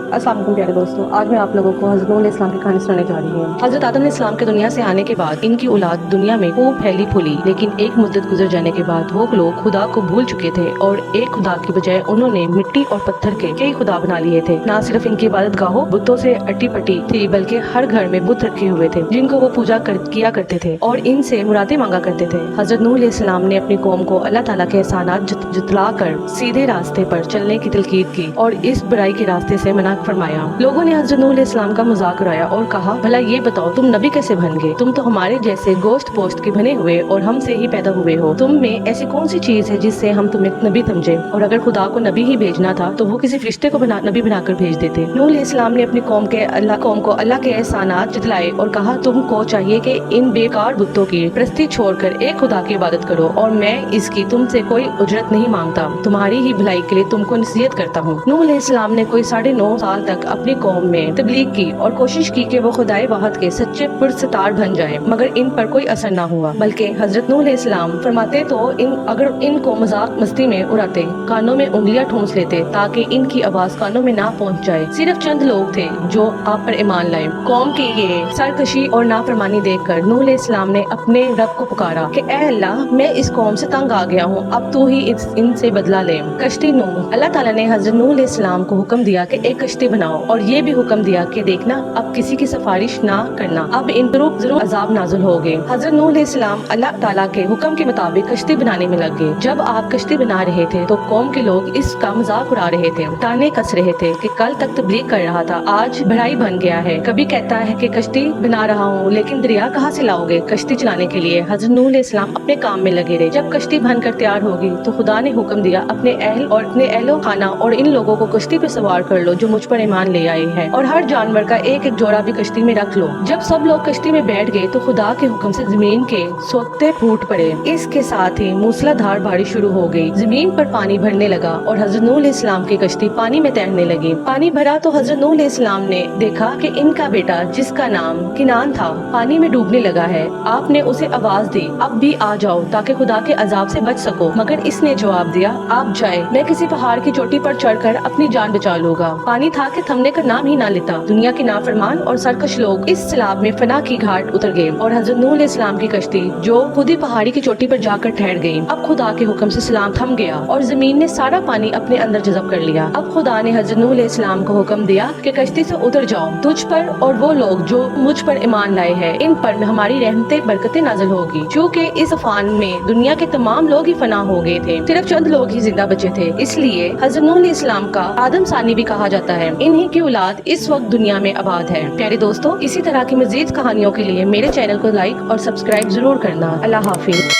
अस्सलाम वालेकुम प्यारे दोस्तों, आज मैं आप लोगों को हज़रत नूह अलैहिस्सलाम की कहानी सुनाने जा रही हूँ। हज़रत आदम अलैहिस्सलाम के दुनिया से आने के बाद इनकी औलाद दुनिया में खूब फैली फूली, लेकिन एक मुद्दत गुजर जाने के बाद वो लोग खुदा को भूल चुके थे और एक खुदा की बजाय उन्होंने मिट्टी और पत्थर के कई खुदा बना लिए थे। न सिर्फ इनकी इबादत गाहों बुतों से अट्टी पट्टी थी, बल्कि हर घर में बुत रखे हुए थे जिनको वो पूजा किया करते थे और इनसे मुरादें मांगा करते थे। हज़रत नूह अलैहिस्सलाम ने अपनी कौम को अल्लाह ताला के एहसानात जतला कर सीधे रास्ते पर चलने की तलकीद की और इस बुराई के रास्ते से मना फरमाया। लोगों ने हज़रत नूह अलैहिस्सलाम का मजाक उड़ाया और कहा, भला ये बताओ तुम नबी कैसे बन गए? तुम तो हमारे जैसे गोश्त पोस्ट के बने हुए और हमसे ही पैदा हुए हो। तुम में ऐसी कौन सी चीज है जिससे हम तुम्हें नबी समझे? और अगर खुदा को नबी ही भेजना था तो वो किसी फरिश्ते को नबी बनाकर भेज देते। नूह अलैहिस्सलाम ने अपनी कौम को अल्लाह के एहसानात जतलाए और कहा, तुमको चाहिए कि इन बेकार बुतों की परस्ती छोड़कर एक खुदा की इबादत करो और मैं इसकी तुमसे कोई उजरत नहीं मांगता, तुम्हारी ही भलाई के लिए तुमको नसीहत करता हूँ। नूह अलैहिस्सलाम ने कोई 9.5 साल तक अपनी कौम में तबलीग की और कोशिश की कि वो खुदाए वाहद के सच्चे पुरस्तार बन जाए, मगर इन पर कोई असर न हुआ। बल्कि हजरत नूह अलैहिस्सलाम फरमाते तो अगर इनको मजाक मस्ती में उड़ाते, कानों में उंगलियां ठूंस लेते ताकि इनकी आवाज कानों में ना पहुंच जाए। सिर्फ चंद लोग थे जो आप पर ईमान लाए। कौम की ये सरकशी और नाफरमानी देखकर नूह अलैहिस्सलाम ने अपने रब को पुकारा कि ऐ अल्लाह, मैं इस कौम से तंग आ गया हूँ, अब तू ही इनसे बदला ले। कश्ती नूह, अल्लाह ताला ने हजरत नूह अलैहिस्सलाम को हुक्म दिया कि एक कश्ती बनाओ और ये भी हुक्म दिया कि देखना अब किसी की सिफारिश ना करना, अब इन पर जरूर अजाब नाज़िल होगे। हजरत नूह अलैहिस्सलाम अल्लाह ताला के हुक्म के मुताबिक कश्ती बनाने में लग गए। जब आप कश्ती बना रहे थे तो कौम के लोग इसका मजाक उड़ा रहे थे, ताने कस रहे थे कि कल तक तबलीग कर रहा था, आज बढ़ाई बन गया है। कभी कहता है कि कश्ती बना रहा हूँ, लेकिन दरिया कहाँ से लाओगे कश्ती चलाने के लिए? हजरत नूह अलैहिस्सलाम अपने काम में लगे रहे। जब कश्ती बनकर तैयार होगी तो खुदा ने हुक्म दिया, अपने अहलो खाना और इन लोगों को कश्ती पे सवार कर लो जो मुझ पर ईमान ले आए हैं, और हर जानवर का एक एक जोड़ा भी कश्ती में रख लो। जब सब लोग कश्ती में बैठ गए तो खुदा के हुक्म से जमीन के सोते फूट पड़े। इसके साथ ही मूसलाधार बारिश शुरू हो गई, जमीन पर पानी भरने लगा और हजरत नूह अलैहिस्सलाम की कश्ती पानी में तैरने लगी। पानी भरा तो हजरत नूह अलैहिस्सलाम ने देखा कि इनका बेटा जिसका नाम किनान था पानी में डूबने लगा है। आपने उसे आवाज दी, अब भी आ जाओ ताकि खुदा के अजाब से बच सको, मगर इसने जवाब दिया, आप जाए, मैं किसी पहाड़ की चोटी पर चढ़कर अपनी जान बचा लूंगा। पानी था कि थमने का नाम ही ना लेता। दुनिया के नाफरमान और सरकश लोग इस सैलाब में फना की घाट उतर गए और हजरत नूह अलैहिस्सलाम की कश्ती जो खुद ही पहाड़ी की चोटी पर जाकर ठहर गई। अब खुदा के हुक्म से सैलाब थम गया और जमीन ने सारा पानी अपने अंदर जज़ब कर लिया। अब खुदा ने हजरत नूह अलैहिस्सलाम को हुक्म दिया कि कश्ती से उतर जाओ, तुझ पर और वो लोग जो मुझ पर ईमान लाए हैं इन पर हमारी रहमतें बरकतें नाज़िल होगी। चूँकि इस तूफान में दुनिया के तमाम लोग ही फना हो गए थे, सिर्फ चंद लोग ही जिंदा बचे थे, इसलिए हजरत नूह अलैहिस्सलाम का आदम सानी भी कहा जाता है। इन्हीं की औलाद इस वक्त दुनिया में आबाद है। प्यारे दोस्तों, इसी तरह की मजीद कहानियों के लिए मेरे चैनल को लाइक और सब्सक्राइब जरूर करना। अल्लाह हाफिज।